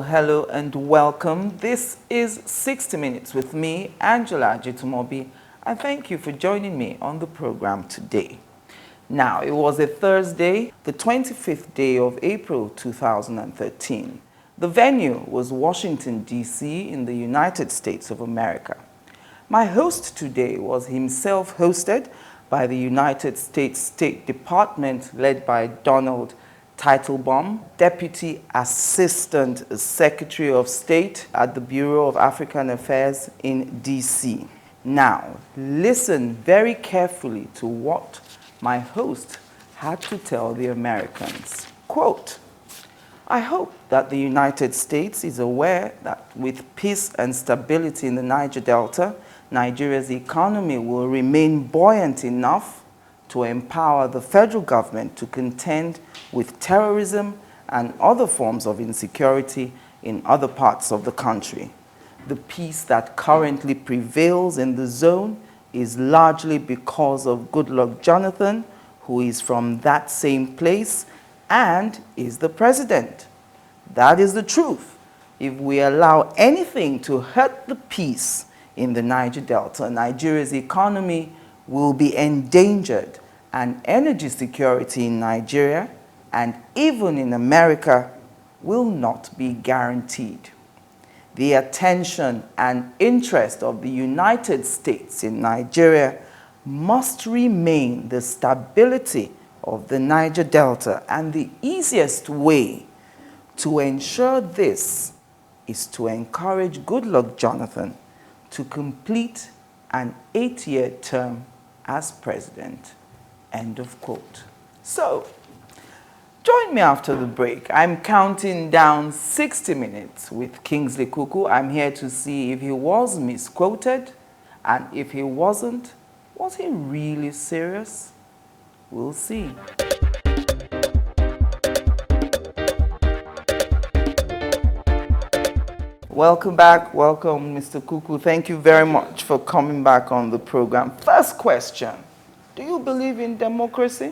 hello, and welcome. This is 60 Minutes with me, Angela Jitumobi. I thank you for joining me on the program today. Now, it was a Thursday, the 25th day of April 2013. The venue was Washington, D.C. in the United States of America. My host today was himself hosted by the United States State Department led by Donald Teitelbaum, Deputy Assistant Secretary of State at the Bureau of African Affairs in D.C. Now, listen very carefully to what my host had to tell the Americans. Quote, "I hope that the United States is aware that with peace and stability in the Niger Delta, Nigeria's economy will remain buoyant enough to empower the federal government to contend with terrorism and other forms of insecurity in other parts of the country. The peace that currently prevails in the zone is largely because of Goodluck Jonathan, who is from that same place and is the president. That is the truth. If we allow anything to hurt the peace in the Niger Delta, Nigeria's economy will be endangered, and energy security in Nigeria and even in America will not be guaranteed. The attention and interest of the United States in Nigeria must remain the stability of the Niger Delta, and the easiest way to ensure this is to encourage Goodluck Jonathan to complete an 8-year term as president." End of quote. So, join me after the break. I'm counting down 60 minutes with Kingsley Kuku. I'm here to see if he was misquoted, and if he wasn't, was he really serious? We'll see. Welcome back. Welcome, Mr. Kuku. Thank you very much for coming back on the program. First question. Do you believe in democracy?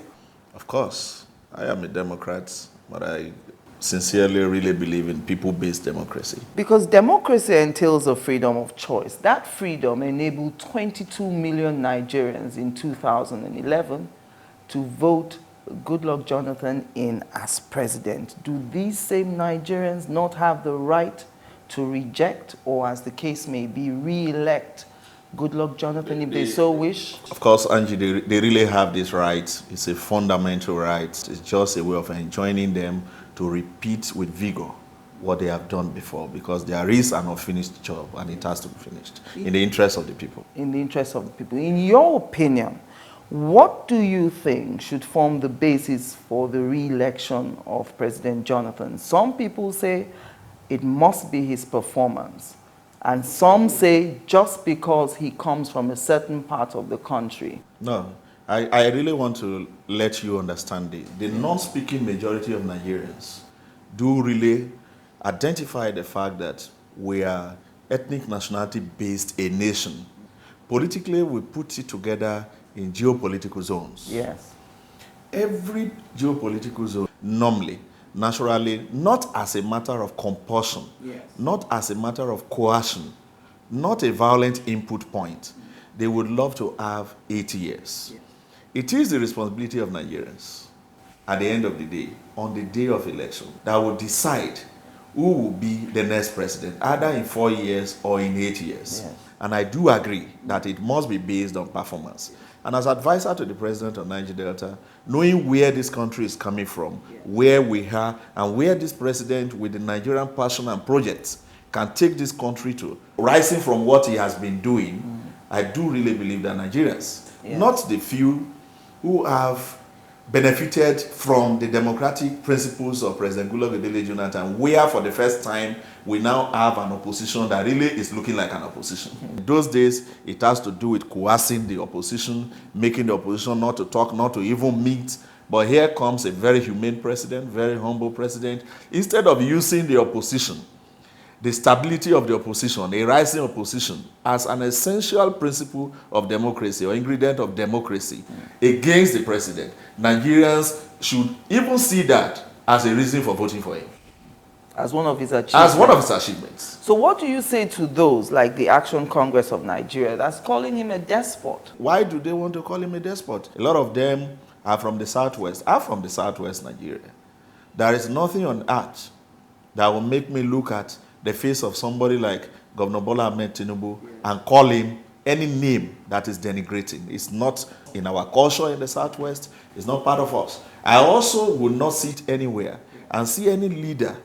Of course. I am a Democrat, but I sincerely really believe in people-based democracy. Because democracy entails a freedom of choice. That freedom enabled 22 million Nigerians in 2011 to vote Goodluck Jonathan in as president. Do these same Nigerians not have the right to reject, or as the case may be, re-elect Goodluck Jonathan if they so wish? Of course, Angie, they really have this right. It's a fundamental right. It's just a way of enjoining them to repeat with vigor what they have done before, because there is an unfinished job and it has to be finished in the interest of the people. In the interest of the people. In your opinion, what do you think should form the basis for the re-election of President Jonathan? Some people say it must be his performance. And some say just because he comes from a certain part of the country. No, I really want to let you understand this. The non-speaking majority of Nigerians do really identify the fact that we are ethnic nationality-based a nation. Politically, we put it together in geopolitical zones. Yes. Every geopolitical zone, normally, naturally, not as a matter of compulsion, yes, not as a matter of coercion, not a violent input point, they would love to have 80 years. Yes. It is the responsibility of Nigerians, at the end of the day, on the day of election, that will decide who will be the next president, either in 4 years or in 8 years. Yes. And I do agree that it must be based on performance. And as advisor to the president of Niger Delta, knowing where this country is coming from, where we are, and where this president with the Nigerian passion and projects can take this country to, rising from what he has been doing, I do really believe that Nigerians, not the few who have benefited from the democratic principles of President Goodluck Jonathan, where for the first time we now have an opposition that really is looking like an opposition. In those days, it has to do with coercing the opposition, making the opposition not to talk, not to even meet. But here comes a very humane president, very humble president. Instead of using the opposition, the stability of the opposition, a rising opposition, as an essential principle of democracy or ingredient of democracy against the president, Nigerians should even see that as a reason for voting for him. as one of his achievements. As one of his achievements. So what do you say to those like the Action Congress of Nigeria that's calling him a despot? Why do they want to call him a despot? A lot of them are from the southwest. I'm from the southwest Nigeria. There is nothing on earth that will make me look at the face of somebody like Governor Bola Ahmed Tinubu and call him any name that is denigrating. It's not in our culture in the southwest. It's not part of us. I also will not sit anywhere and see any leader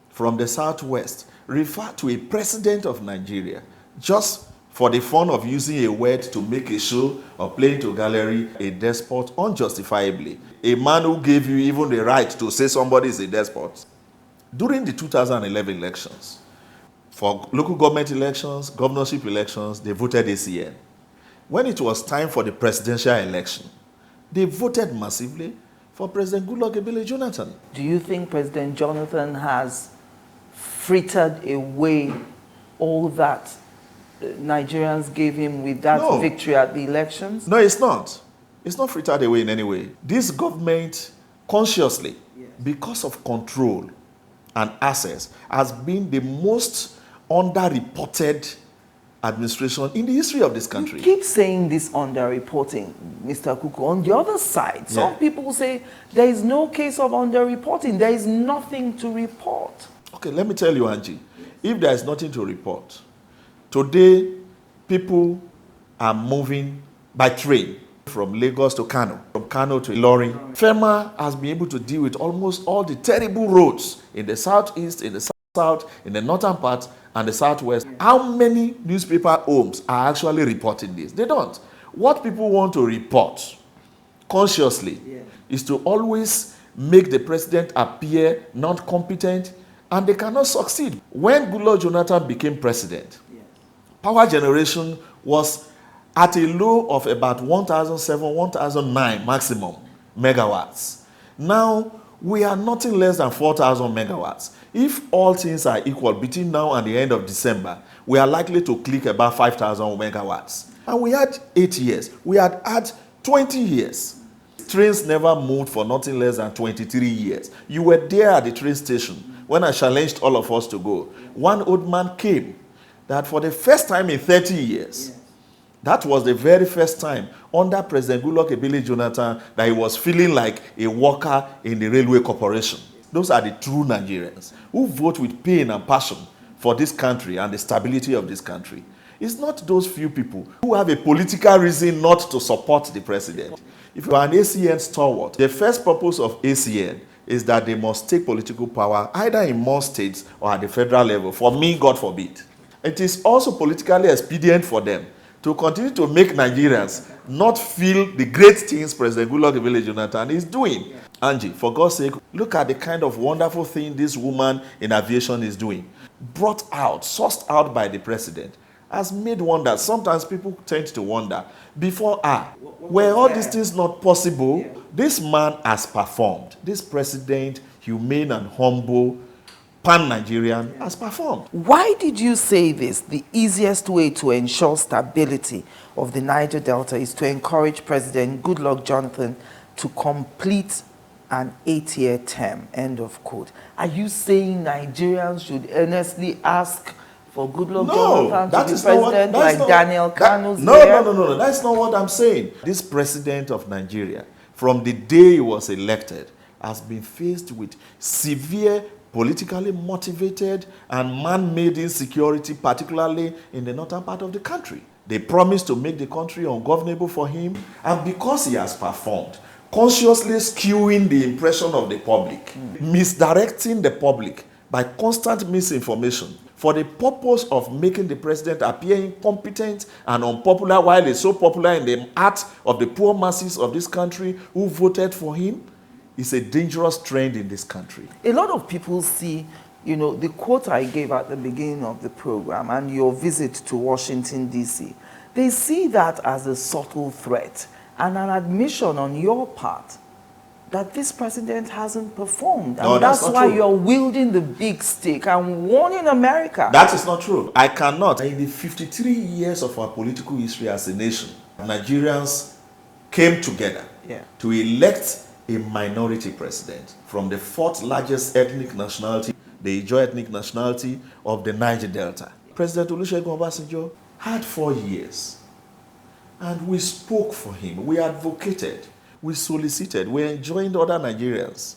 from the southwest refer to a president of Nigeria just for the fun of using a word to make a show or playing to gallery, a despot unjustifiably. A man who gave you even the right to say somebody is a despot. During the 2011 elections, for local government elections, governorship elections, they voted ACN. When it was time for the presidential election, they voted massively for President Goodluck Ebele Jonathan. Do you think President Jonathan has frittered away all that Nigerians gave him with that victory at the elections? No, it's not. It's not frittered away in any way. This government consciously, because of control and access, has been the most underreported administration in the history of this country. You keep saying this underreporting, Mr. Kuku. On the other side, some people say there is no case of underreporting. There is nothing to report. Okay, let me tell you, Angie, if there is nothing to report, today people are moving by train from Lagos to Kano, from Kano to Ilorin. FEMA has been able to deal with almost all the terrible roads in the southeast, in the south, in the northern part, and the southwest. How many newspaper homes are actually reporting this? They don't. What people want to report consciously is to always make the president appear not competent, and they cannot succeed. When Goodluck Jonathan became president, power generation was at a low of about 1,007, 1,009 maximum megawatts. Now, we are nothing less than 4,000 megawatts. If all things are equal between now and the end of December, we are likely to click about 5,000 megawatts. And we had 8 years. We had 20 years. Trains never moved for nothing less than 23 years. You were there at the train station when I challenged all of us to go. One old man came that for the first time in 30 years, that was the very first time under President Goodluck Ebele Jonathan that he was feeling like a worker in the railway corporation. Those are the true Nigerians who vote with pain and passion for this country and the stability of this country. It's not those few people who have a political reason not to support the president. If you are an ACN stalwart, the first purpose of ACN is that they must take political power either in more states or at the federal level. For me, God forbid. It is also politically expedient for them to continue to make Nigerians not feel the great things President Goodluck Ebele Jonathan is doing. Angie, for God's sake, look at the kind of wonderful thing this woman in aviation is doing. Brought out, sourced out by the president, has made wonders. Sometimes people tend to wonder, before were all these things not possible? This man has performed. This president, humane and humble, pan-Nigerian, has performed. Why did you say this? The easiest way to ensure stability of the Niger Delta is to encourage President Goodluck Jonathan to complete an 8-year term, end of quote. Are you saying Nigerians should earnestly ask for Goodluck Jonathan to be president like Daniel Kanu's No. That's not what I'm saying. This president of Nigeria, from the day he was elected, has been faced with severe politically motivated and man-made insecurity, particularly in the northern part of the country. They promised to make the country ungovernable for him, and because he has performed, consciously skewing the impression of the public, misdirecting the public by constant misinformation for the purpose of making the president appear incompetent and unpopular while he's so popular in the heart of the poor masses of this country who voted for him, is a dangerous trend in this country. A lot of people see, you know, the quote I gave at the beginning of the program and your visit to Washington, D.C., they see that as a subtle threat and an admission on your part that this president hasn't performed. And that's why you're wielding the big stick and warning America. That is not true. I cannot. In the 53 years of our political history as a nation, Nigerians came together to elect a minority president from the fourth largest ethnic nationality, the Ijaw ethnic nationality of the Niger Delta. President Olusegun Obasanjo had 4 years, and we spoke for him, we advocated, we solicited, we enjoined other Nigerians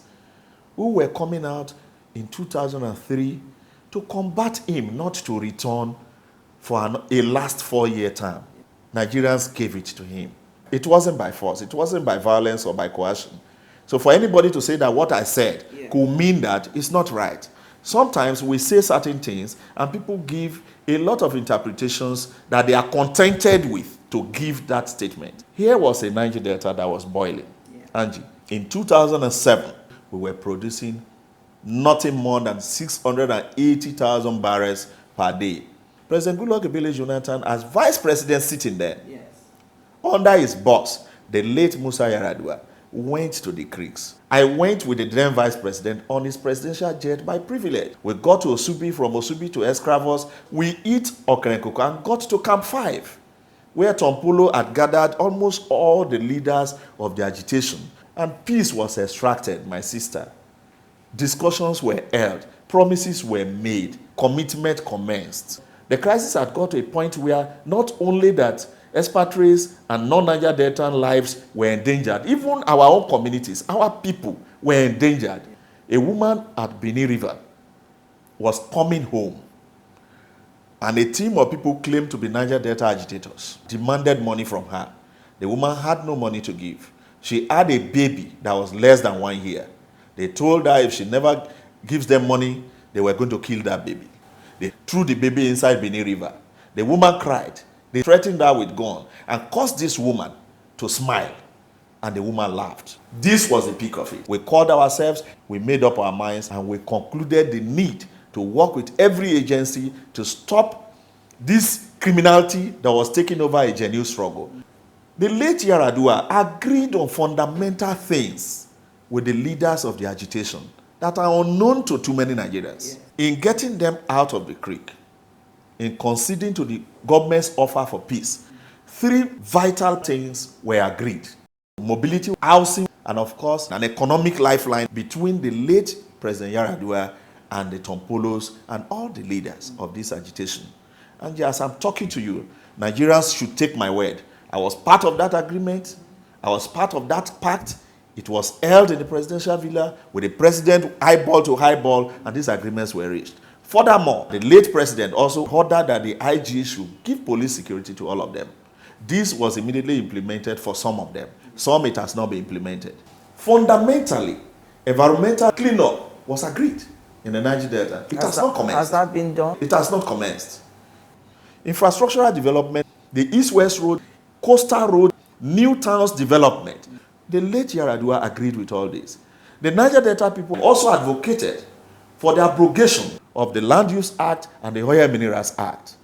who were coming out in 2003 to combat him, not to return for a last 4-year term. Nigerians gave it to him. It wasn't by force, it wasn't by violence or by coercion. So for anybody to say that what I said could mean that, it's not right. Sometimes we say certain things and people give a lot of interpretations that they are contented with to give that statement. Here was a Niger Delta that was boiling. Angie, in 2007, we were producing nothing more than 680,000 barrels per day. President Goodluck Ebele Jonathan, as vice president sitting there, under his boss, the late Musa Yar'Adua, went to the creeks. I went with the then vice president on his presidential jet by privilege. We got to Osubi, from Osubi to Escravos. We eat Kuku and got to Camp 5, where Tompolo had gathered almost all the leaders of the agitation. And peace was extracted, my sister. Discussions were held, promises were made, commitment commenced. The crisis had got to a point where not only that expatriates and non-Niger Delta lives were endangered, even our own communities, our people were endangered. A woman at Benin River was coming home, and a team of people claimed to be Niger Delta agitators, demanded money from her. The woman had no money to give. She had a baby that was less than 1 year. They told her if she never gives them money, they were going to kill that baby. They threw the baby inside Benin River. The woman cried. They threatened her with gun and caused this woman to smile. And the woman laughed. This was the peak of it. We called ourselves, we made up our minds, and we concluded the need to work with every agency to stop this criminality that was taking over a genuine struggle. The late Yar'Adua agreed on fundamental things with the leaders of the agitation that are unknown to too many Nigerians. In getting them out of the creek, in conceding to the government's offer for peace, 3 vital things were agreed: mobility, housing, and of course, an economic lifeline between the late President Yar'Adua and the Tompolos and all the leaders of this agitation. And as I'm talking to you, Nigerians should take my word. I was part of that agreement. I was part of that pact. It was held in the presidential villa with the president eyeball to eyeball, and these agreements were reached. Furthermore, the late president also ordered that the IG should give police security to all of them. This was immediately implemented for some of them. Some it has not been implemented. Fundamentally, environmental cleanup was agreed in the Niger Delta. It has not commenced. Has that been done? It has not commenced. Infrastructural development, the East-West Road, Coastal Road, new towns development. The late Yar'Adua agreed with all this. The Niger Delta people also advocated for the abrogation of the Land Use Act and the Oil Minerals Act.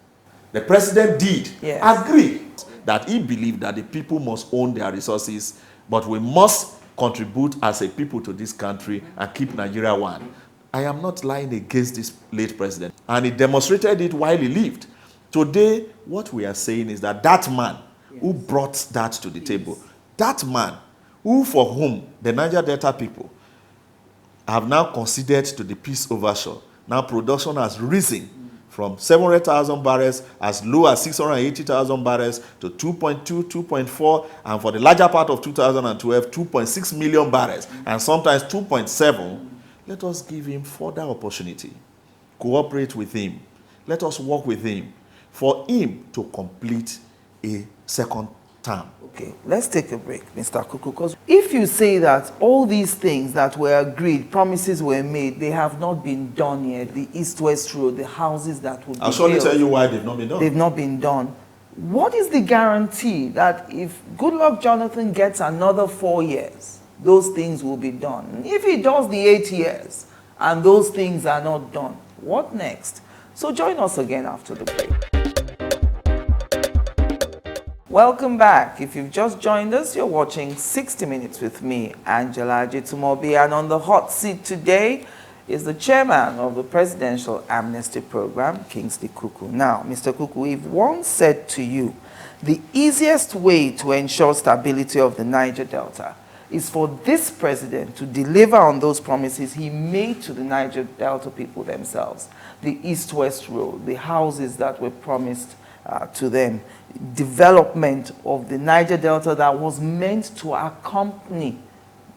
The president did agree that he believed that the people must own their resources, but we must contribute as a people to this country and keep Nigeria one. I am not lying against this late president, and he demonstrated it while he lived. Today, what we are saying is that that man who brought that to the table, that man who for whom the Niger Delta people have now conceded to the peace overture. Now production has risen from 700,000 barrels as low as 680,000 barrels to 2.2, 2.4, and for the larger part of 2012, 2.6 million barrels, and sometimes 2.7. Let us give him further opportunity. Cooperate with him. Let us work with him for him to complete a second term. Okay, let's take a break, Mr. Kuku, because if you say that all these things that were agreed, promises were made, they have not been done yet, the East-West Road, the houses that would be I'll surely built, tell you why they've not been done. They've not been done. What is the guarantee that if Goodluck Jonathan gets another 4 years, those things will be done? If he does the 8 years and those things are not done, what next? So join us again after the break. Welcome back. If you've just joined us, you're watching 60 Minutes with me, Angela Ajitumobi, and on the hot seat today is the chairman of the Presidential Amnesty Program, Kingsley Kuku. Now, Mr. Kuku, we've once said to you, the easiest way to ensure stability of the Niger Delta is for this president to deliver on those promises he made to the Niger Delta people themselves. The East-West Road, the houses that were promised to them, development of the Niger Delta that was meant to accompany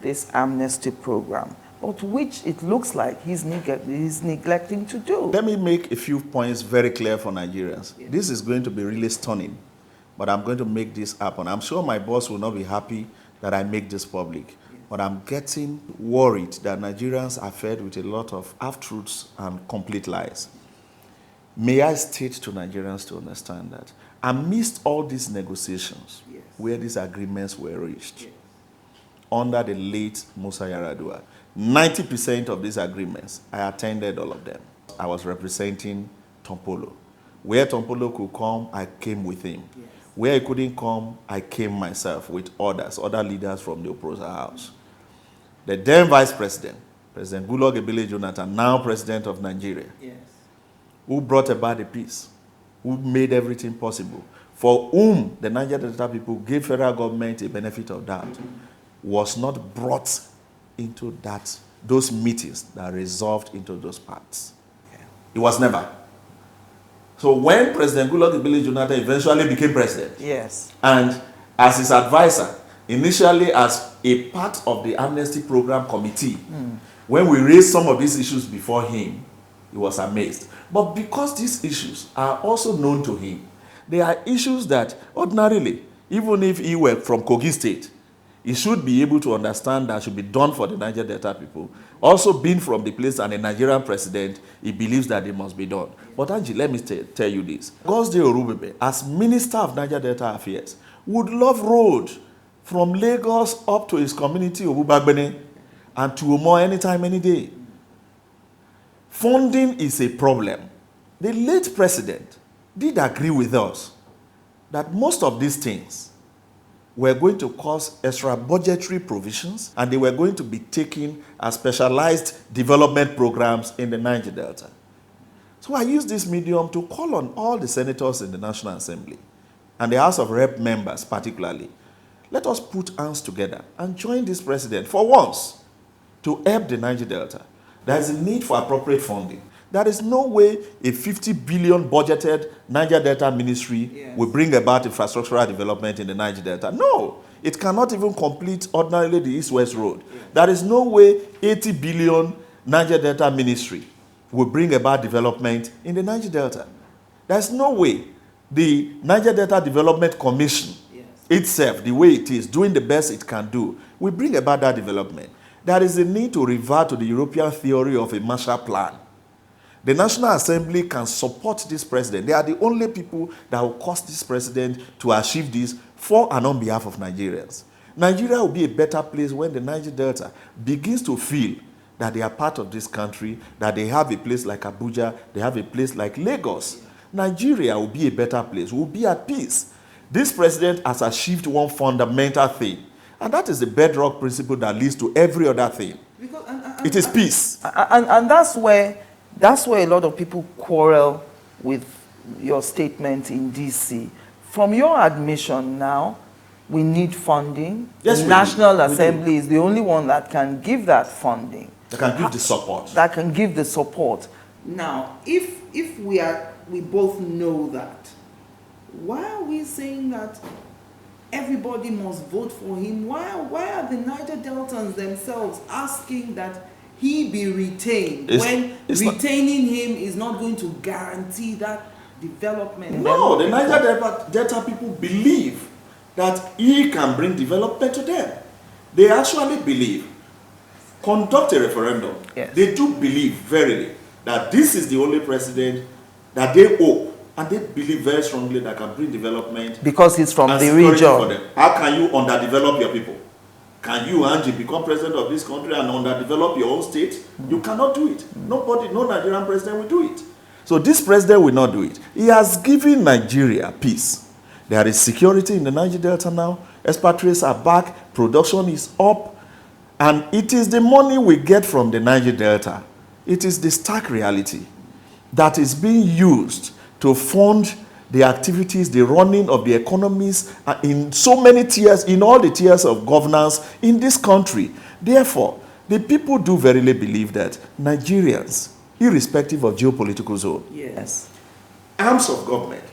this amnesty program, but which it looks like he's neglecting to do. Let me make a few points very clear for Nigerians. Yes. This is going to be really stunning, but I'm going to make this happen. I'm sure my boss will not be happy that I make this public, yes. But I'm getting worried that Nigerians are fed with a lot of half-truths and complete lies. May I state to Nigerians to understand that amidst all these negotiations, yes, where these agreements were reached, yes, under the late Musa Yar'Adua, 90% of these agreements, I attended all of them. I was representing Tompolo. Where Tompolo could come, I came with him. Yes. Where he couldn't come, I came myself with other leaders from the Oprosa House. The then Vice President, President Goodluck Ebele Jonathan, now President of Nigeria, yes, who brought about the peace, who made everything possible, for whom the Niger Delta people gave federal government a benefit of doubt, was not brought into those meetings that resolved into those parts. Yeah. It was never. So when President Goodluck Ebele Jonathan eventually became president, yes, and as his advisor, initially as a part of the Amnesty Program Committee, when we raised some of these issues before him, he was amazed. But because these issues are also known to him, they are issues that ordinarily, even if he were from Kogi State, he should be able to understand that should be done for the Niger Delta people. Also being from the place and a Nigerian president, he believes that it must be done. But Angie, let me tell you this. Gosde Orubebe, as Minister of Niger Delta Affairs, would love road from Lagos up to his community of Ubagbene and to Omo anytime, any day. Funding is a problem. The late president did agree with us that most of these things were going to cause extra budgetary provisions, and they were going to be taken as specialized development programs in the Niger Delta. So I use this medium to call on all the senators in the National Assembly and the House of Rep members particularly. Let us put hands together and join this president for once to help the Niger Delta. There is a need for appropriate funding. There is no way a 50 billion budgeted Niger Delta ministry, yes, will bring about infrastructural development in the Niger Delta. No, it cannot even complete ordinarily the East-West Road. Yes. There is no way 80 billion Niger Delta ministry will bring about development in the Niger Delta. There's no way the Niger Delta Development Commission, yes, itself, the way it is, doing the best it can do, will bring about that development. There is a need to revert to the European theory of a Marshall Plan. The National Assembly can support this president. They are the only people that will cause this president to achieve this for and on behalf of Nigerians. Nigeria will be a better place when the Niger Delta begins to feel that they are part of this country, that they have a place like Abuja, they have a place like Lagos. Nigeria will be a better place. We will be at peace. This president has achieved one fundamental thing, and that is the bedrock principle that leads to every other thing. It is peace. And that's where a lot of people quarrel with your statement in DC. From your admission now, we need funding. Yes, the National Assembly is the only one that can give that funding. That can give the support. That can give the support. Now, if we both know that, why are we saying that everybody must vote for him? Why are the Niger Deltans themselves asking that he be retained when retaining him is not going to guarantee that development? No, the Niger Delta people believe that he can bring development to them. They actually believe. Conduct a referendum. Yes. They do believe verily that this is the only president that they hope, and they believe very strongly that can bring development. Because he's from the region. How can you underdevelop your people? Can you, Angie, become president of this country and underdevelop your own state? You cannot do it. Nobody, no Nigerian president will do it. So this president will not do it. He has given Nigeria peace. There is security in the Niger Delta now. Expatriates are back. Production is up. And it is the money we get from the Niger Delta. It is the stark reality that is being used to fund the activities, the running of the economies in so many tiers, in all the tiers of governance in this country. Therefore, the people do verily believe that Nigerians, irrespective of geopolitical zone, Yes. arms of government,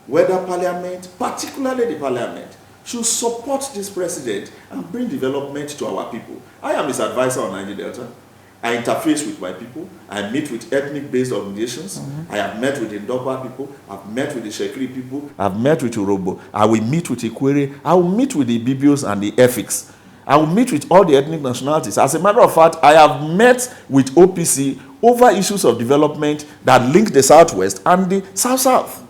whether parliament, particularly the parliament, should support this president and bring development to our people. I am his advisor on Niger Delta. I interface with my people. I meet with ethnic-based organizations. I have met with the Ndokwa people. I've met with the Shekiri people. I've met with Urobo. I will meet with Ikwere. I will meet with the Bibios and the Efiks. I will meet with all the ethnic nationalities. As a matter of fact, I have met with OPC over issues of development that link the Southwest and the South-South.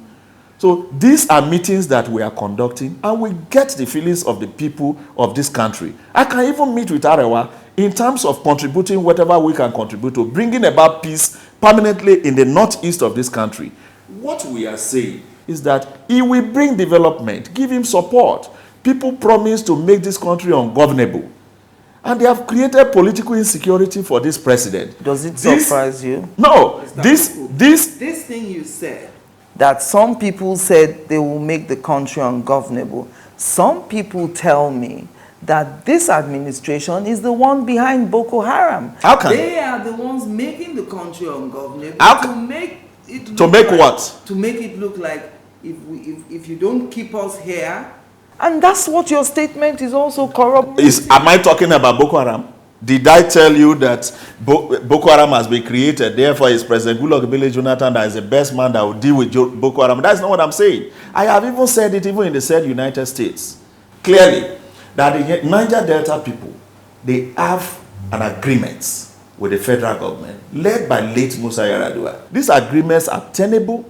So these are meetings that we are conducting, and we get the feelings of the people of this country. I can even meet with Arewa in terms of contributing whatever we can contribute to bringing about peace permanently in the northeast of this country. What we are saying is that he will bring development, give him support. People promise to make this country ungovernable. And they have created political insecurity for this president. Does it surprise you? No. This thing you said, that some people said they will make the country ungovernable. Some people tell me that this administration is the one behind Boko Haram. How can they are the ones making the country ungovernable to make it look to make like, what? To make it look like if you don't keep us here. And that's what your statement is also corroborating. Am I talking about Boko Haram? Did I tell you that Boko Haram has been created, therefore it's President Goodluck Ebele Jonathan that is the best man that will deal with Boko Haram? That's not what I'm saying. I have even said it even in the said United States. Clearly, that the Niger Delta people, they have an agreement with the federal government, led by late Musa Yar'Adua. These agreements are tenable.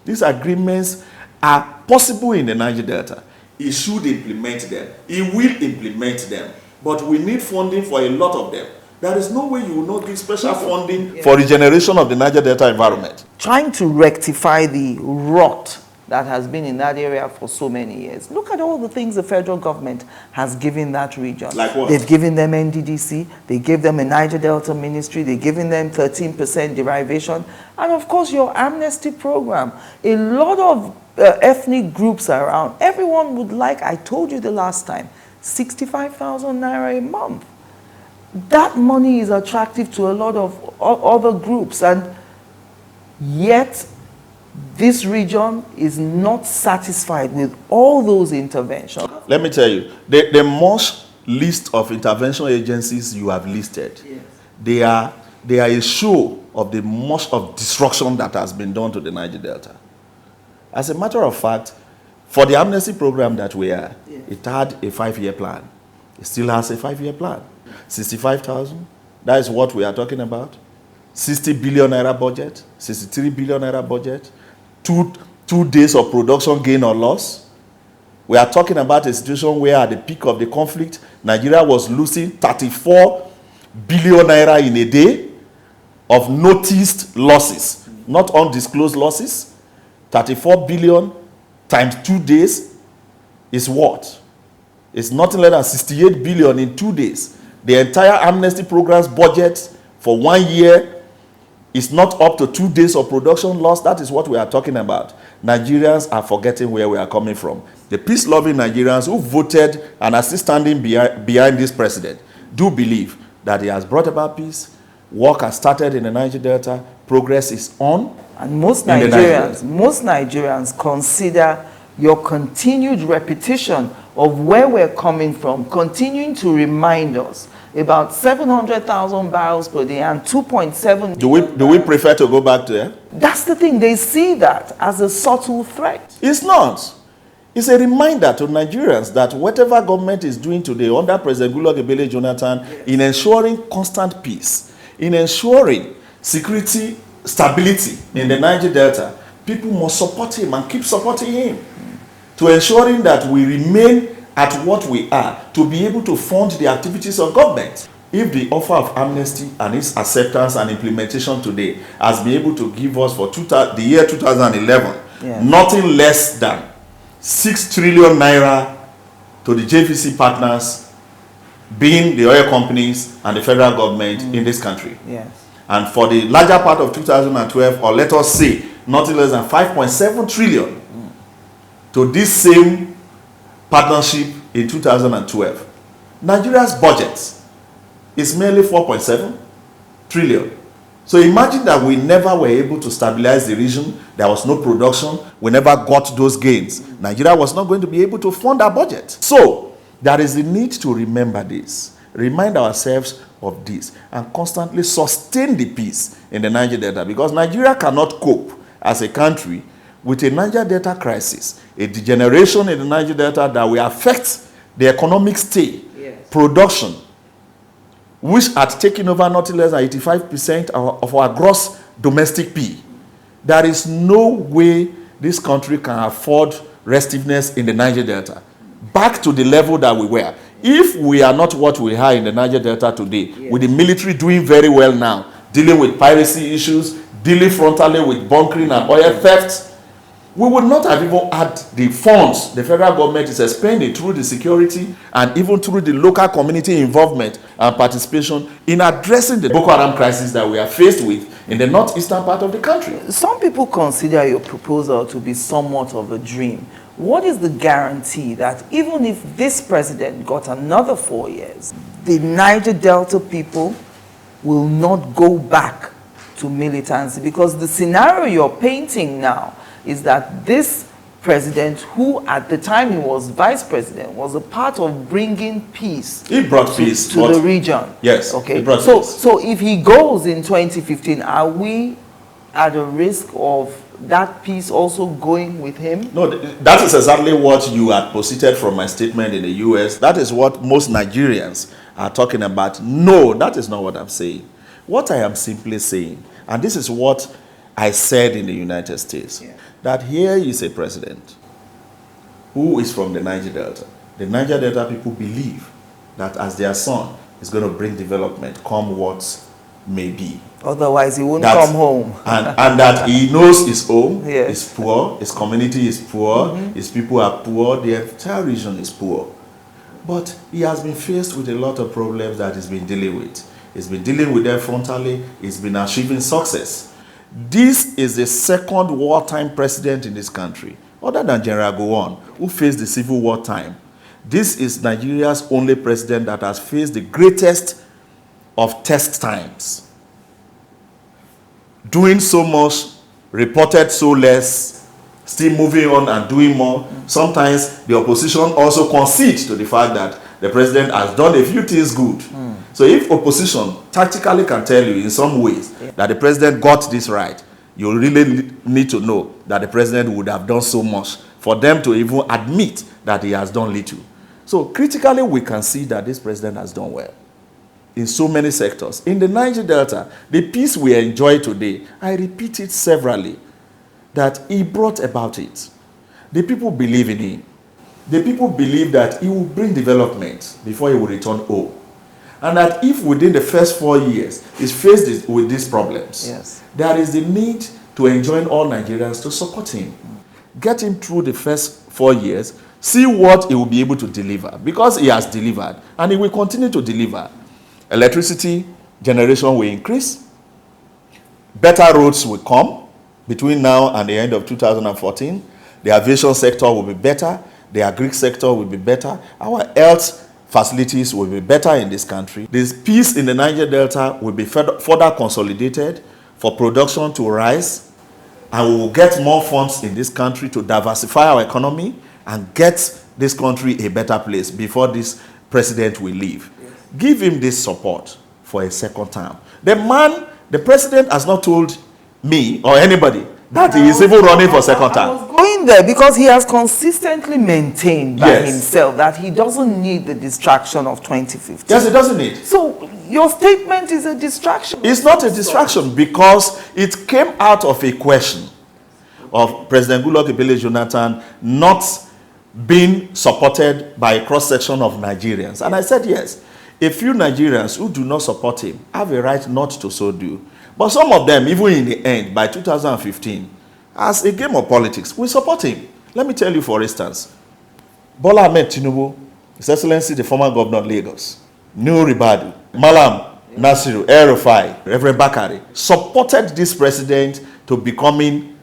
These agreements are possible in the Niger Delta. He should implement them. He will implement them. But we need funding for a lot of them. There is no way you will not give special funding for regeneration of the Niger Delta environment. Trying to rectify the rot that has been in that area for so many years. Look at all the things the federal government has given that region. Like what? They've given them NDDC, they gave them a Niger Delta ministry, they've given them 13% derivation, and of course your Amnesty program. A lot of ethnic groups around. Everyone would like, I told you the last time, 65,000 naira a month. That money is attractive to a lot of other groups, and yet this region is not satisfied with all those interventions. Let me tell you, the most list of intervention agencies you have listed, yes, they are a show of the most of destruction that has been done to the Niger Delta. As a matter of fact, for the Amnesty program that we are, yes, it had a 5-year plan. It still has a 5-year plan. 65,000, that is what we are talking about. 60 billion naira budget, 63 billion naira budget, two days of production gain or loss. We are talking about a situation where at the peak of the conflict, Nigeria was losing 34 billion naira in a day of noticed losses, not undisclosed losses. 34 billion times 2 days is what? It's nothing less than 68 billion in 2 days. The entire Amnesty program's budget for 1 year is not up to 2 days of production loss. That is what we are talking about. Nigerians are forgetting where we are coming from. The peace-loving Nigerians who voted and are still standing behind this president do believe that he has brought about peace. Work has started in the Niger Delta. Progress is on. And most Nigerians consider your continued repetition of where we're coming from, continuing to remind us about 700,000 barrels per day and 2.7 Do we prefer to go back to there? That's the thing. They see that as a subtle threat. It's not. It's a reminder to Nigerians that whatever government is doing today under President Goodluck Ebele Jonathan, yes, in ensuring constant peace, in ensuring security, stability in the Niger Delta, people must support him and keep supporting him to ensuring that we remain at what we are, to be able to fund the activities of government. If the offer of amnesty and its acceptance and implementation today has been able to give us for the year 2011, yes, nothing less than 6 trillion naira to the JVC partners, being the oil companies and the federal government in this country. Yes. And for the larger part of 2012, or let us say, nothing less than 5.7 trillion to this same partnership in 2012, Nigeria's budget is merely 4.7 trillion. So imagine that we never were able to stabilize the region. There was no production. We never got those gains. Nigeria was not going to be able to fund our budget. So there is the need to remember this, remind ourselves of this, and constantly sustain the peace in the Niger Delta, because Nigeria cannot cope as a country with a Niger Delta crisis, a degeneration in the Niger Delta that will affect the economic state, production, which had taken over not less than 85% of our gross domestic P. There is no way this country can afford restiveness in the Niger Delta back to the level that we were. If we are not what we are in the Niger Delta today, with the military doing very well now, dealing with piracy issues, dealing frontally with bunkering and oil theft, we would not have even had the funds the federal government is expending through the security and even through the local community involvement and participation in addressing the Boko Haram crisis that we are faced with in the northeastern part of the country. Some people consider your proposal to be somewhat of a dream. What is the guarantee that even if this president got another 4 years, the Niger Delta people will not go back to militancy? Because the scenario you're painting now is that this president, who at the time he was vice president, was a part of bringing peace. He brought peace to the region. Yes. Okay. He brought peace. So if he goes in 2015, are we at a risk of that peace also going with him? No, that is exactly what you had posited from my statement in the US. That is what most Nigerians are talking about. No, that is not what I'm saying. What I am simply saying, and this is what I said in the United States, that here is a president who is from the Niger Delta. The Niger Delta people believe that as their son is going to bring development, come what may be. Otherwise, he won't come home. and that he knows his home is poor, his community is poor, his people are poor, the entire region is poor. But he has been faced with a lot of problems that he's been dealing with. He's been dealing with them frontally, he's been achieving success. This is the second wartime president in this country, other than General Gowon, who faced the Civil War time. This is Nigeria's only president that has faced the greatest of test times. Doing so much, reported so less, still moving on and doing more. Sometimes the opposition also concedes to the fact that the president has done a few things good. So if opposition tactically can tell you in some ways that the president got this right, you really need to know that the president would have done so much for them to even admit that he has done little. So critically, we can see that this president has done well in so many sectors. In the Niger Delta, the peace we enjoy today, I repeat it severally, that he brought about it. The people believe in him. The people believe that he will bring development before he will return home. And that if within the first 4 years he's faced with these problems, there is the need to enjoin all Nigerians to support him. Get him through the first 4 years, see what he will be able to deliver, because he has delivered and he will continue to deliver. Electricity generation will increase, better roads will come between now and the end of 2014, the aviation sector will be better, the agri sector will be better, our health facilities will be better in this country. This peace in the Niger Delta will be further consolidated for production to rise, and we will get more funds in this country to diversify our economy and get this country a better place before this president will leave. Give him this support for a second term. The president has not told me or anybody that he is even running for second term. I was going there because he has consistently maintained by himself that he doesn't need the distraction of 2015. Yes, he doesn't need. So your statement is a distraction. It's not a distraction because it came out of a question of President Goodluck Ebele Jonathan not being supported by a cross-section of Nigerians. And I said yes. A few Nigerians who do not support him have a right not to so do. But some of them, even in the end, by 2015, as a game of politics, we support him. Let me tell you, for instance, Bola Ahmed Tinubu, His Excellency, the former governor of Lagos, Nuhu Ribadu, Malam Nasiru, El-Rufai, Reverend Bakari, supported this president to becoming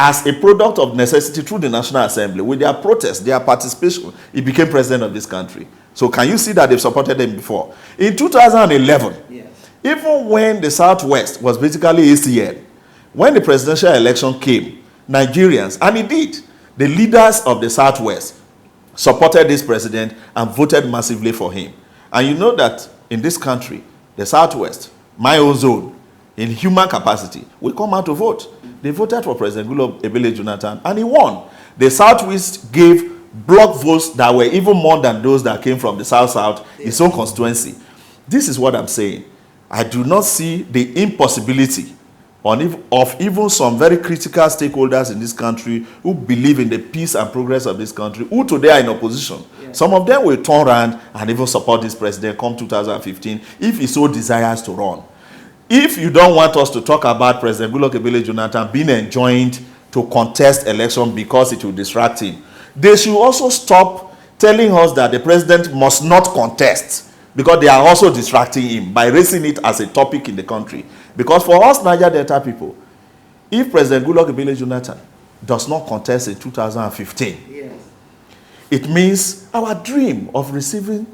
as a product of necessity through the National Assembly, with their protest, their participation, he became president of this country. So can you see that they've supported him before? In 2011, yes, even when the Southwest was basically ACN, when the presidential election came, Nigerians, and indeed, the leaders of the Southwest supported this president and voted massively for him. And you know that in this country, the Southwest, my own zone, in human capacity, we come out to vote. They voted for President Goodluck Ebele Jonathan, and he won. The Southwest gave block votes that were even more than those that came from the South-South, its own constituency. This is what I'm saying. I do not see the impossibility of even some very critical stakeholders in this country who believe in the peace and progress of this country, who today are in opposition. Yes. Some of them will turn around and even support this president come 2015 if he so desires to run. If you don't want us to talk about President Goodluck Ebele Jonathan being enjoined to contest election because it will distract him, they should also stop telling us that the president must not contest because they are also distracting him by raising it as a topic in the country. Because for us Niger Delta people, if President Goodluck Ebele Jonathan does not contest in 2015, yes, it means our dream of receiving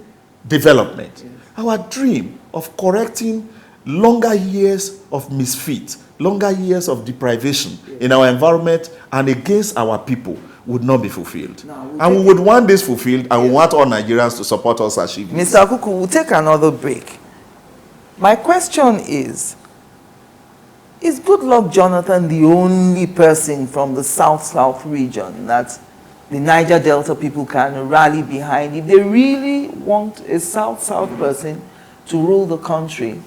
development, yes, our dream of correcting longer years of misfit, longer years of deprivation, yes, in our environment and against our people would not be fulfilled. And we would want this fulfilled, and we want all Nigerians to support us achieve this. Mr. Kuku, we'll take another break. My question is Goodluck Jonathan the only person from the South-South region that the Niger Delta people can rally behind if they really want a South-South person to rule the country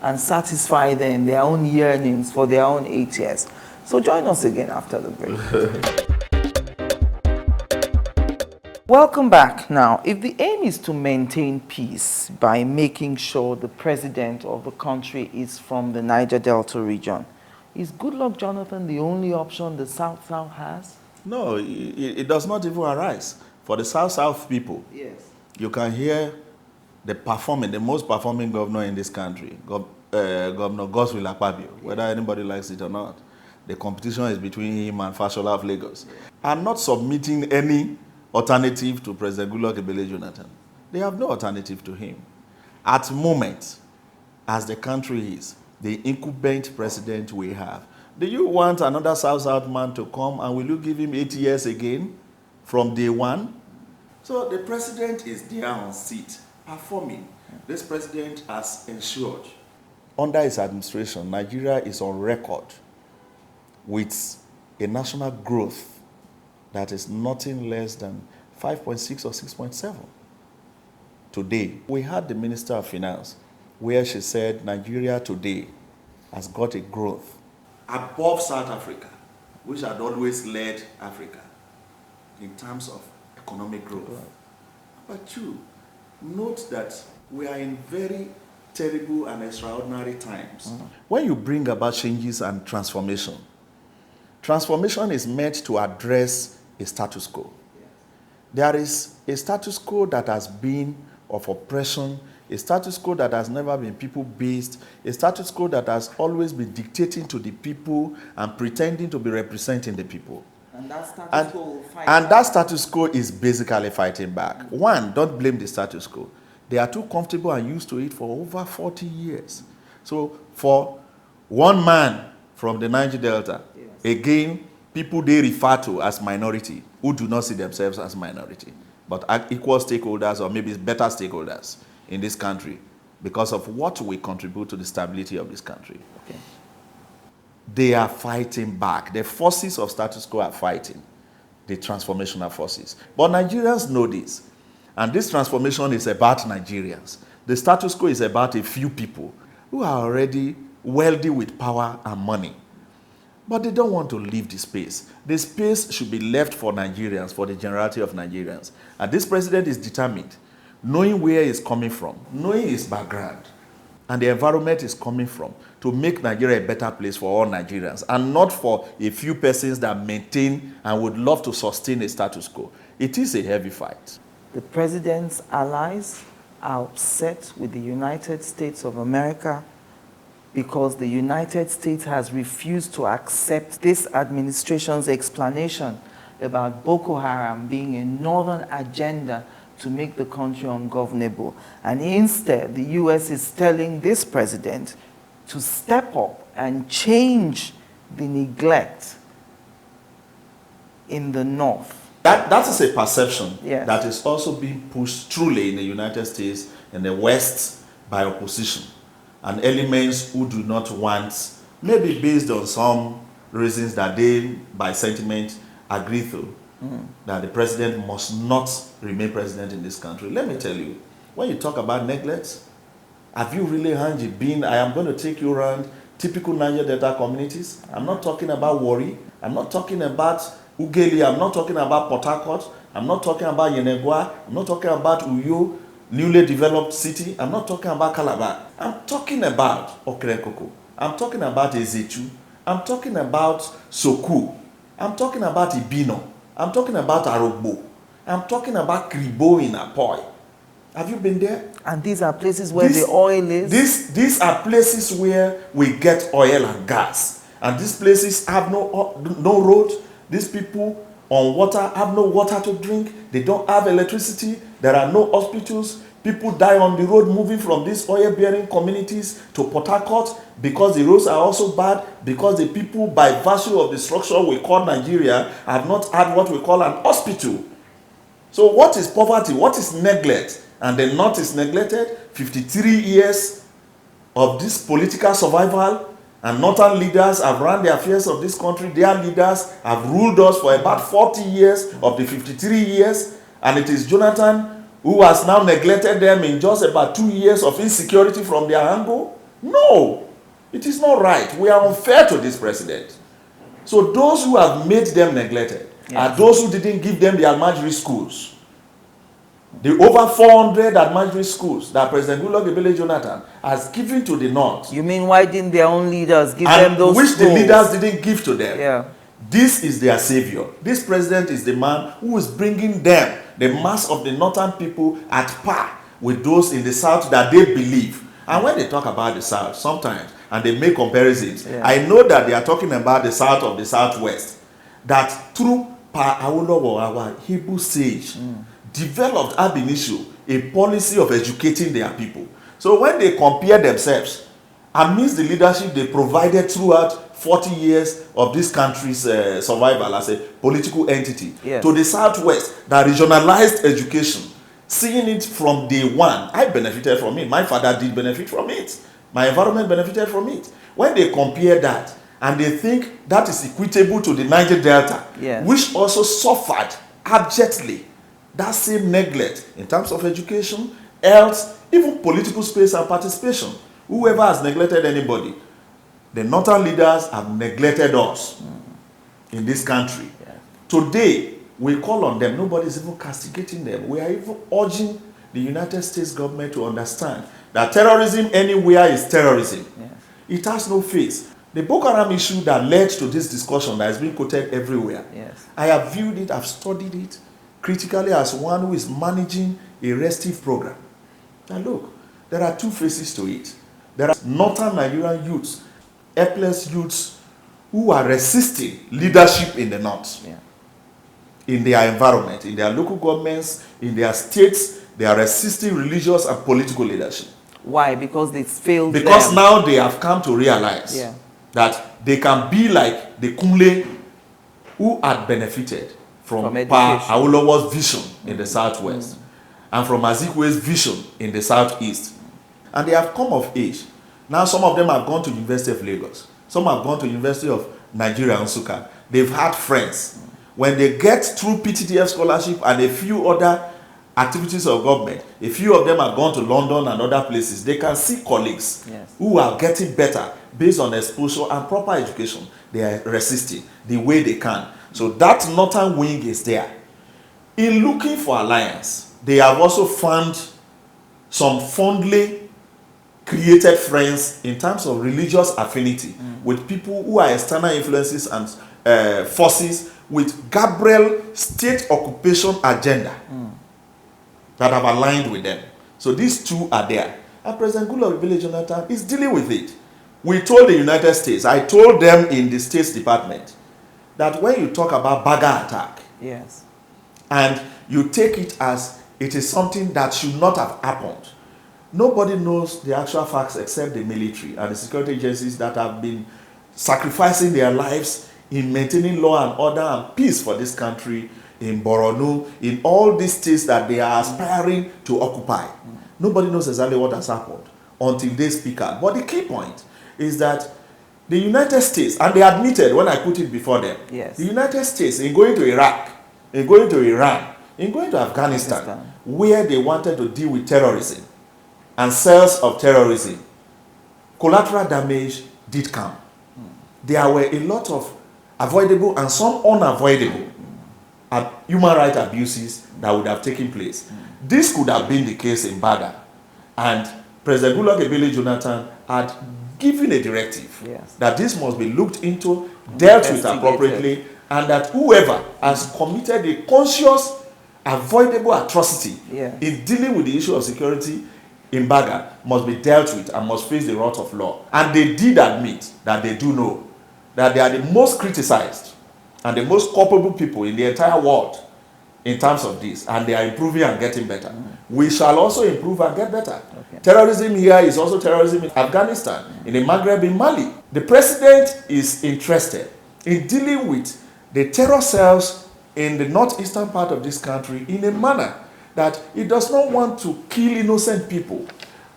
and satisfy them their own yearnings for their own 8 years? So join us again after the break. Welcome back. Now, if the aim is to maintain peace by making sure the president of the country is from the Niger Delta region, is Goodluck Jonathan the only option the South-South has? No, it does not even arise. For the South-South people, yes, you can hear the most performing governor in this country, Governor Godswill Akpabio, yes, whether anybody likes it or not. The competition is between him and Fashola of Lagos. Yes. I'm not submitting any alternative to President Goodluck Ebele Jonathan. They have no alternative to him. At the moment, as the country is, the incumbent president we have, do you want another South-South man to come and will you give him 8 years again from day one? So the president is there on seat, performing. This president has ensured, under his administration, Nigeria is on record with a national growth that is nothing less than 5.6 or 6.7. Today, we had the Minister of Finance where she said Nigeria today has got a growth above South Africa, which had always led Africa in terms of economic growth. But two, note that we are in very terrible and extraordinary times. Mm-hmm. When you bring about changes and transformation is meant to address a status quo. There is a status quo that has been of oppression, a status quo that has never been people-based, a status quo that has always been dictating to the people and pretending to be representing the people. And that status quo will fight back. That status quo is basically fighting back. Mm-hmm. One, don't blame the status quo. They are too comfortable and used to it for over 40 years. So for one man from the Niger Delta, yes, again, people they refer to as minority who do not see themselves as minority, but are equal stakeholders or maybe better stakeholders in this country because of what we contribute to the stability of this country. Okay. They are fighting back. The forces of status quo are fighting the transformational forces. But Nigerians know this. And this transformation is about Nigerians. The status quo is about a few people who are already wealthy with power and money. But they don't want to leave the space. The space should be left for Nigerians, for the generality of Nigerians. And this president is determined, knowing where he's coming from, knowing his background, and the environment is coming from, to make Nigeria a better place for all Nigerians, and not for a few persons that maintain and would love to sustain a status quo. It is a heavy fight. The president's allies are upset with the United States of America because the United States has refused to accept this administration's explanation about Boko Haram being a northern agenda to make the country ungovernable. And instead, the US is telling this president to step up and change the neglect in the north. That is a perception Yes. that is also being pushed truly in the United States and the West by opposition and elements who do not want, maybe based on some reasons that they, by sentiment, agree through, that the president must not remain president in this country. Let me tell you, when you talk about neglect, have you really been, I am going to take you around typical Niger Delta communities. I'm not talking about Warri. I'm not talking about Ugeli. I'm not talking about Port Harcourt. I'm not talking about Yenegua. I'm not talking about Uyo, newly developed city. I'm not talking about Calabar. I'm talking about Okrekoko. I'm talking about Ezetu. I'm talking about Soku. I'm talking about Ibino. I'm talking about Arogbo. I'm talking about Kribo in Apoy. Have you been there? And these are places where the oil is? These are places where we get oil and gas. And these places have no road. These people on water have no water to drink. They don't have electricity. There are no hospitals. People die on the road moving from these oil-bearing communities to Port Harcourt because the roads are also bad, because the people, by virtue of the structure we call Nigeria, have not had what we call an hospital. So what is poverty? What is neglect? And the North is neglected. 53 years of this political survival, and northern leaders have run the affairs of this country. Their leaders have ruled us for about 40 years of the 53 years, and it is Jonathan who has now neglected them in just about 2 years of insecurity from their angle. No, it is not right. We are unfair to this president. So those who have made them neglected are those who didn't give them the Almajiri schools. The over 400 Almajiri schools that President Goodluck Ebele Jonathan has given to the North. You mean why didn't their own leaders give them those which schools? the leaders didn't give to them. Yeah. This is their savior. This president is the man who is bringing them, the mass of the northern people, at par with those in the south that they believe. And when they talk about the south, sometimes, and they make comparisons, I know that they are talking about the south of the southwest, that through Pa Awolowo, our Hebrew sage, developed ab initio a policy of educating their people. So when they compare themselves amidst the leadership they provided throughout 40 years of this country's survival as a political entity, to the southwest that regionalized education, seeing it from day one, I benefited from it. My father did benefit from it. My environment benefited from it. When they compare that and they think that is equitable to the Niger Delta, which also suffered abjectly that same neglect in terms of education, health, even political space and participation. Whoever has neglected anybody, the northern leaders have neglected us in this country. Today, we call on them. Nobody is even castigating them. We are even urging the United States government to understand that terrorism anywhere is terrorism. It has no face. The Boko Haram issue that led to this discussion that has been quoted everywhere, I have viewed it, I've studied it critically as one who is managing a restive program. Now look, there are two faces to it. There are northern Nigerian youths, helpless youths, who are resisting leadership in the north, in their environment, in their local governments, in their states. They are resisting religious and political leadership. Why? Because it's failed Because them. now they have come to realize that they can be like the Kingsley who had benefited from Pa Awolowo's vision in the southwest and from Azikwe's vision in the southeast. And they have come of age. Now some of them have gone to University of Lagos. Some have gone to University of Nigeria, Nsukka. They've had friends. When they get through PTTF scholarship and a few other activities of government, a few of them have gone to London and other places. They can see colleagues who are getting better based on exposure and proper education. They are resisting the way they can. So that northern wing is there. In looking for alliance, they have also found some fondly created friends in terms of religious affinity with people who are external influences and forces with Gabriel state occupation agenda that have aligned with them. So these two are there. And President Goodluck Ebele Jonathan is dealing with it. We told the United States, I told them in the States Department, that when you talk about Baga attack, yes, and you take it as it is something that should not have happened, nobody knows the actual facts except the military and the security agencies that have been sacrificing their lives in maintaining law and order and peace for this country, in Borno, in all these states that they are aspiring to occupy. Nobody knows exactly what has happened until they speak out. But the key point is that the United States, and they admitted when I put it before them, yes, the United States, in going to Iraq, in going to Iran, in going to Afghanistan, where they wanted to deal with terrorism and cells of terrorism, collateral damage did come. There were a lot of avoidable and some unavoidable human rights abuses that would have taken place. This could have been the case in Baga, and President Goodluck Ebele Jonathan had given a directive, yes, that this must be looked into, dealt with appropriately, and that whoever has committed a conscious, avoidable atrocity, yes, in dealing with the issue of security in Baga must be dealt with and must face the wrath of law. And they did admit that they do know that they are the most criticized and the most culpable people in the entire world in terms of this, and they are improving and getting better. We shall also improve and get better. Okay. Terrorism here is also terrorism in Afghanistan, in the Maghreb, in Mali. The president is interested in dealing with the terror cells in the northeastern part of this country in a manner that he does not want to kill innocent people,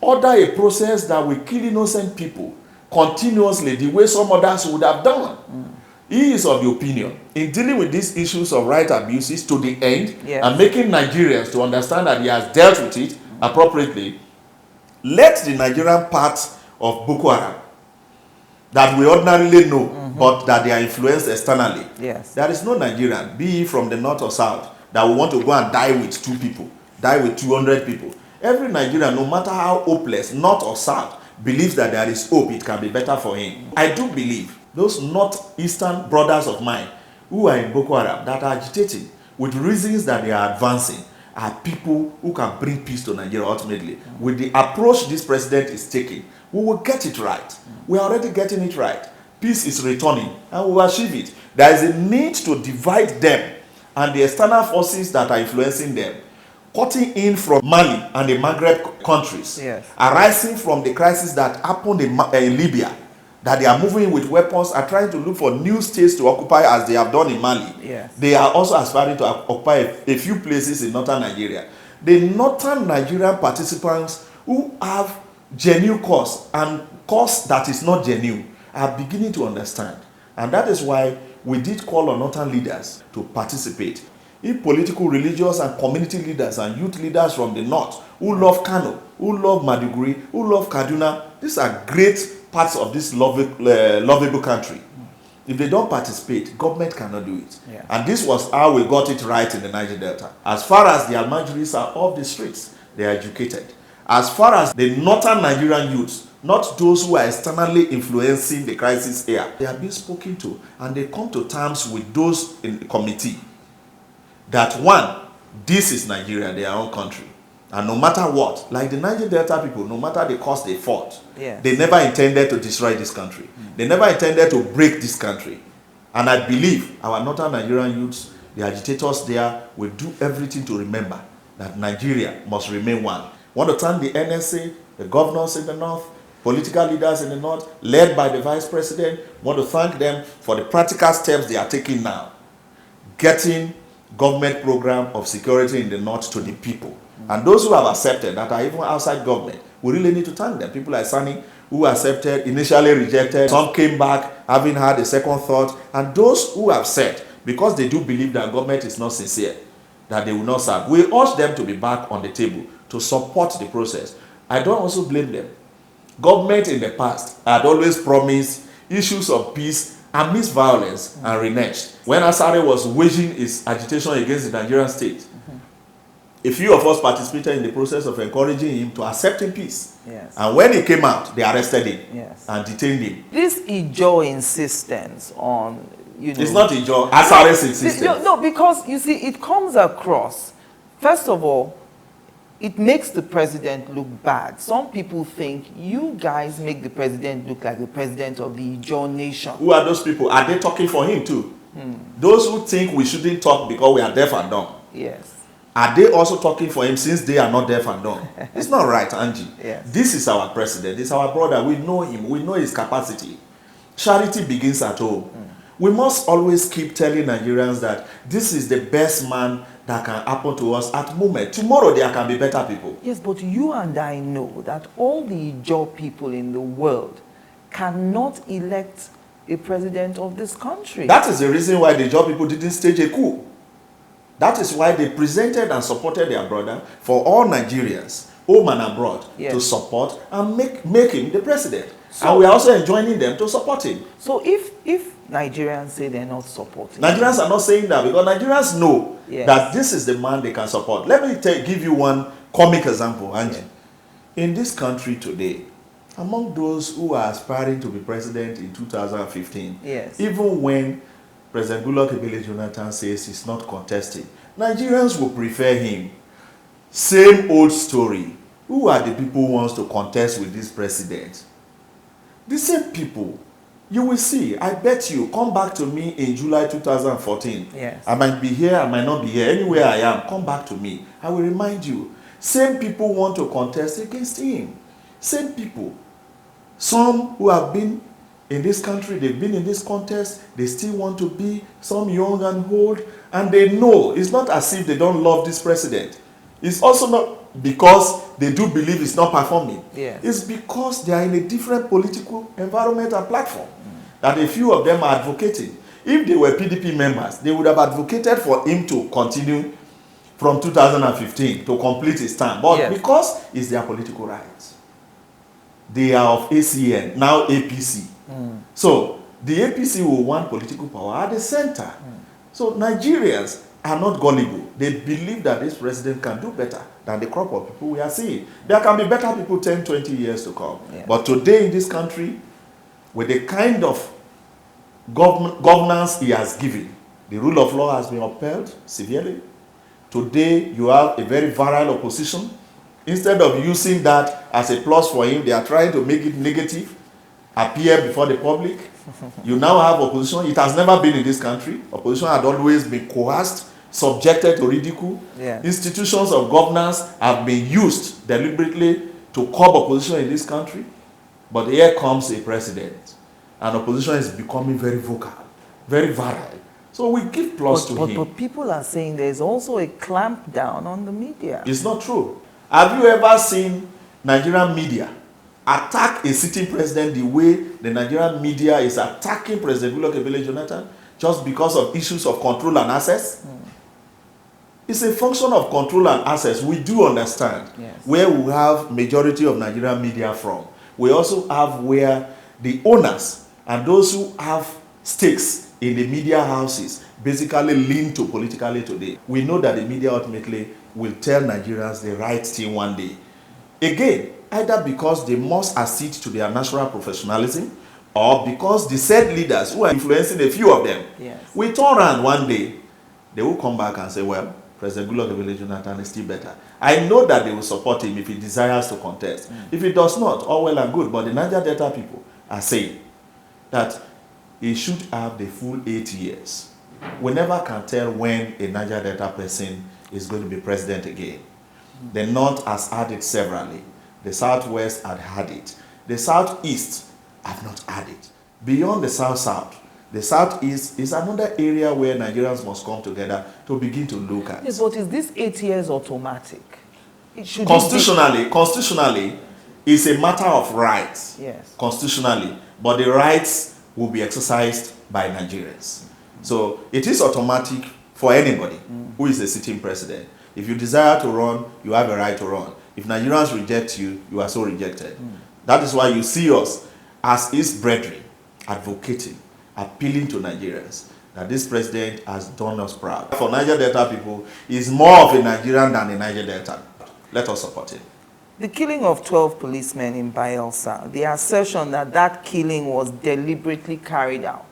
order a process that will kill innocent people continuously the way some others would have done. He is of the opinion, in dealing with these issues of right abuses to the end, yes, and making Nigerians to understand that he has dealt with it appropriately, let the Nigerian part of Boko Haram that we ordinarily know, but that they are influenced externally. Yes. There is no Nigerian, be he from the north or south, that will want to go and die with 2 people, die with 200 people. Every Nigerian, no matter how hopeless, north or south, believes that there is hope, it can be better for him. I do believe those northeastern brothers of mine who are in Boko Haram that are agitating with reasons that they are advancing are people who can bring peace to Nigeria ultimately. With the approach this president is taking, we will get it right. We are already getting it right. Peace is returning and we will achieve it. There is a need to divide them and the external forces that are influencing them, cutting in from Mali and the Maghreb countries, yes, arising from the crisis that happened in Libya, that they are moving with weapons and trying to look for new states to occupy as they have done in Mali. Yes. They are also aspiring to occupy a few places in northern Nigeria. The northern Nigerian participants who have genuine cause and cause that is not genuine are beginning to understand. And that is why we did call on northern leaders to participate. If political, religious, and community leaders and youth leaders from the north who love Kano, who love Maiduguri, who love Kaduna, these are great parts of this lovable country. If they don't participate, government cannot do it. Yeah. And this was how we got it right in the Niger Delta. As far as the Almajiris are off the streets, they are educated. As far as the northern Nigerian youths, not those who are externally influencing the crisis here, they are being spoken to, and they come to terms with those in the committee that one, this is Nigeria, their own country. And no matter what, like the Niger Delta people, no matter the cost they fought, yes, they never intended to destroy this country. They never intended to break this country. And I believe our northern Nigerian youths, the agitators there, will do everything to remember that Nigeria must remain one. I want to thank the NSA, the governors in the north, political leaders in the north, led by the vice president. I want to thank them for the practical steps they are taking now, getting government program of security in the north to the people. And those who have accepted, that are even outside government, we really need to thank them. People like Sani, who accepted, initially rejected, some came back having had a second thought, and those who have said, because they do believe that government is not sincere, that they will not serve. We urge them to be back on the table to support the process. I don't also blame them. Government in the past had always promised issues of peace amidst violence and reneged. When Asare was waging his agitation against the Nigerian state, a few of us participated in the process of encouraging him to accept in peace. Yes. And when he came out, they arrested him, yes, and detained him. This Ijo insistence on, it's not Ijo, Asare's insistence. No, because you see, it comes across, first of all, it makes the president look bad. Some people think you guys make the president look like the president of the Ijaw nation. Who are those people? Are they talking for him too? Those who think we shouldn't talk because we are deaf and dumb. Yes. Are they also talking for him since they are not deaf and dumb? It's not right, Angie. Yes. This is our president. It's our brother. We know him. We know his capacity. Charity begins at home. We must always keep telling Nigerians that this is the best man that can happen to us at the moment. Tomorrow there can be better people. Yes, but you and I know that all the Ijaw people in the world cannot elect a president of this country. That is the reason why the Ijaw people didn't stage a coup. That is why they presented and supported their brother for all Nigerians, home and abroad, yes, to support and make him the president. So, and we are also enjoining them to support him. So if Nigerians say they're not supporting Nigerians are not saying that because Nigerians know, yes, that this is the man they can support. Let me give you one comic example, Angie. Yes. In this country today, among those who are aspiring to be president in 2015, yes, even when President Goodluck Ebele Jonathan says he's not contesting, Nigerians will prefer him. Same old story. Who are the people who wants to contest with this president? The same people. You will see. I bet you. Come back to me in July 2014. Yes. I might be here, I might not be here. Anywhere I am, come back to me. I will remind you. Same people want to contest against him. Same people. Some who have been in this country, they've been in this contest, they still want to be, some young and old, and they know it's not as if they don't love this president. It's also not because they do believe it's not performing. Yes. It's because they are in a different political environment and platform that a few of them are advocating. If they were PDP members, they would have advocated for him to continue from 2015 to complete his term. But yes, because it's their political rights, they are of ACN, now APC. So the APC will want political power at the center. So Nigerians are not gullible. They believe that this president can do better than the crop of people we are seeing. There can be better people 10, 20 years to come. Yeah. But today in this country, with the kind of governance he has given, the rule of law has been upheld severely. Today you have a very virile opposition. Instead of using that as a plus for him, they are trying to make it negative, appear before the public. You now have opposition. It has never been in this country. Opposition had always been coerced, subjected to ridicule. Yeah. Institutions of governance have been used deliberately to curb opposition in this country. But here comes a president, and opposition is becoming very vocal, very viral. So we give plus to him. But people are saying there's also a clamp down on the media. It's not true. Have you ever seen Nigerian media attack a sitting president the way the Nigerian media is attacking President Goodluck Ebele Jonathan just because of issues of control and access? It's a function of control and access. We do understand where we have majority of Nigerian media from. We also have where the owners and those who have stakes in the media houses basically lean to politically today. We know that the media ultimately will tell Nigerians the right thing one day. Again, either because they must accede to their national professionalism or because the said leaders who are influencing a few of them will turn around one day, they will come back and say, well, President Goodluck Ebele Jonathan is still better. I know that they will support him if he desires to contest. If he does not, all well and good. But the Niger Delta people are saying that he should have the full 8 years. We never can tell when a Niger Delta person is going to be president again. The North has had it severally. The Southwest had had it. The Southeast have not had it. Beyond the South-South, the Southeast is another area where Nigerians must come together to begin to look at. Yes, but is this 8 years automatic? Constitutionally, it's a matter of rights. Yes. Constitutionally, but the rights will be exercised by Nigerians. So it is automatic for anybody who is a sitting president. If you desire to run, you have a right to run. If Nigerians reject you, you are so rejected. That is why you see us as his brethren advocating, appealing to Nigerians that this president has done us proud. For Niger Delta people, he's more of a Nigerian than a Niger Delta. Let us support him. The killing of 12 policemen in Bayelsa, the assertion that that killing was deliberately carried out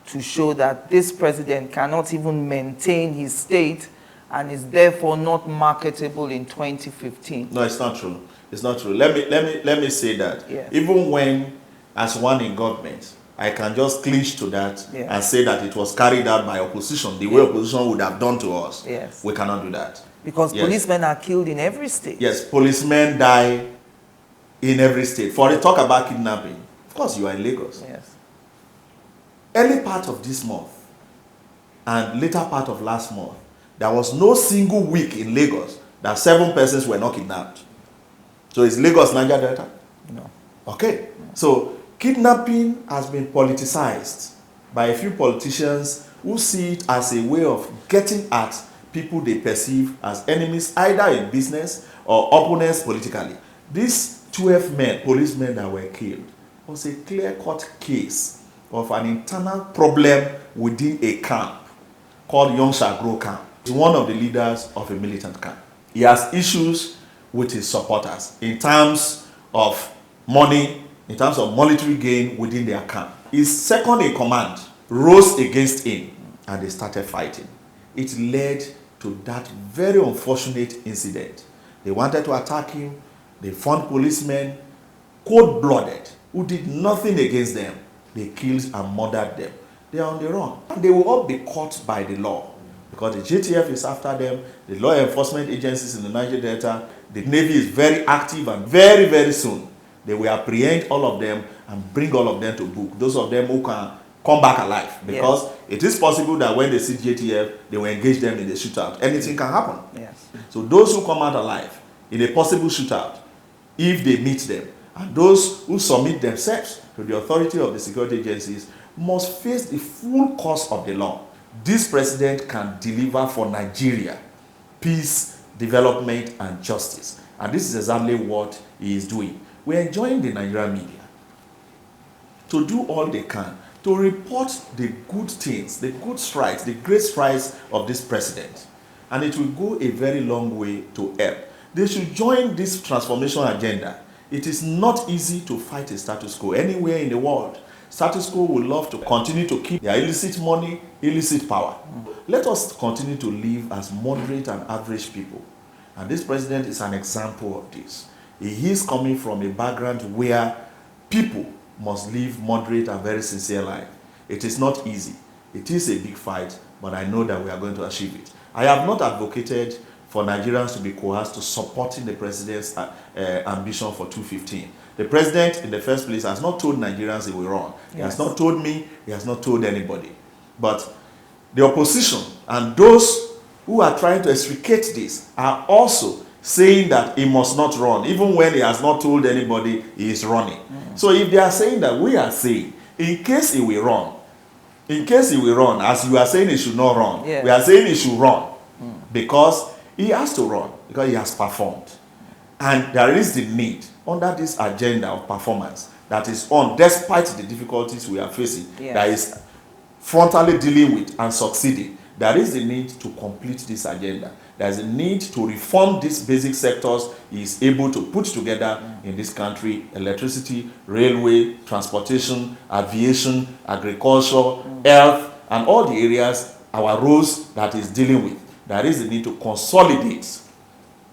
to show that this president cannot even maintain his state and is therefore not marketable in 2015. No, it's not true. It's not true. Let me say that. Yes. Even when, as one in government, I can just clinch to that and say that it was carried out by opposition, the way opposition would have done to us. Yes. We cannot do that. Because policemen are killed in every state. Yes, policemen die in every state. For the talk about kidnapping, of course you are in Lagos. Yes. Early part of this month and later part of last month, there was no single week in Lagos that 7 persons were not kidnapped. So is Lagos Niger Delta? No. Okay. So kidnapping has been politicized by a few politicians who see it as a way of getting at people they perceive as enemies, either in business or opponents politically. These 12 men, policemen that were killed, was a clear-cut case of an internal problem within a camp called Young Shagro camp. He's one of the leaders of a militant camp. He has issues with his supporters in terms of money, in terms of monetary gain within their camp. His second in command rose against him and they started fighting. It led to that very unfortunate incident. They wanted to attack him. They found policemen, cold-blooded, who did nothing against them. They killed and murdered them. They are on the run. And they will all be caught by the law because the JTF is after them, the law enforcement agencies in the Niger Delta, the Navy is very active, and very, very soon they will apprehend all of them and bring all of them to book. Those of them who can come back alive, because it is possible that when they see JTF, they will engage them in the shootout. Anything can happen. Yes. So those who come out alive in a possible shootout, if they meet them, and those who submit themselves to the authority of the security agencies must face the full course of the law. This president can deliver for Nigeria peace, development, and justice. And this is exactly what he is doing. We are enjoying the Nigerian media to do all they can to report the good things, the good strides, the great strides of this president. And it will go a very long way to help. They should join this transformation agenda. It is not easy to fight a status quo anywhere in the world. Status quo would love to continue to keep their illicit money, illicit power. Let us continue to live as moderate and average people. And this president is an example of this. He is coming from a background where people must live moderate and very sincere life. It is not easy. It is a big fight, but I know that we are going to achieve it. I have not advocated for Nigerians to be coerced to supporting the president's ambition for 2015. The president, in the first place, has not told Nigerians he will run. He has not told me, he has not told anybody. But the opposition and those who are trying to extricate this are also saying that he must not run, even when he has not told anybody he is running. So if they are saying that, we are saying, in case he will run, as you are saying he should not run, we are saying he should run because he has to run, because he has performed. And there is the need under this agenda of performance that is on, despite the difficulties we are facing, that is frontally dealing with and succeeding. There is the need to complete this agenda. There is a need to reform these basic sectors he is able to put together in this country: electricity, railway, transportation, aviation, agriculture, health, and all the areas, our roles that is dealing with. There is the need to consolidate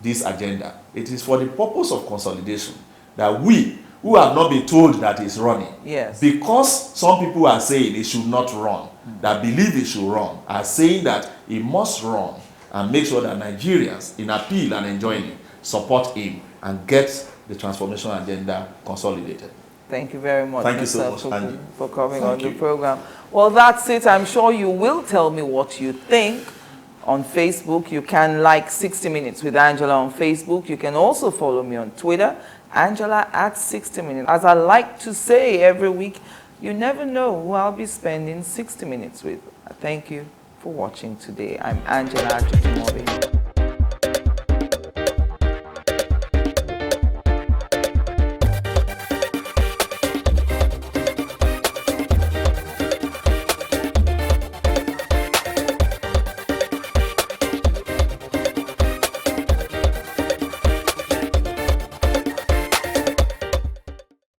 this agenda. It is for the purpose of consolidation that we, who have not been told that he's running, because some people are saying he should not run, that believe he should run, are saying that he must run, and make sure that Nigerians, in appeal and enjoying it, support him and get the transformation agenda consolidated. Thank you very much, Thank you so Mr. much, Kuku, for coming on the program. Well, that's it. I'm sure you will tell me what you think on Facebook. You can like 60 Minutes with Angela on Facebook. You can also follow me on Twitter, Angela at 60 Minutes. As I like to say every week, you never know who I'll be spending 60 minutes with. Thank you for watching today. I'm Angela Tumobi.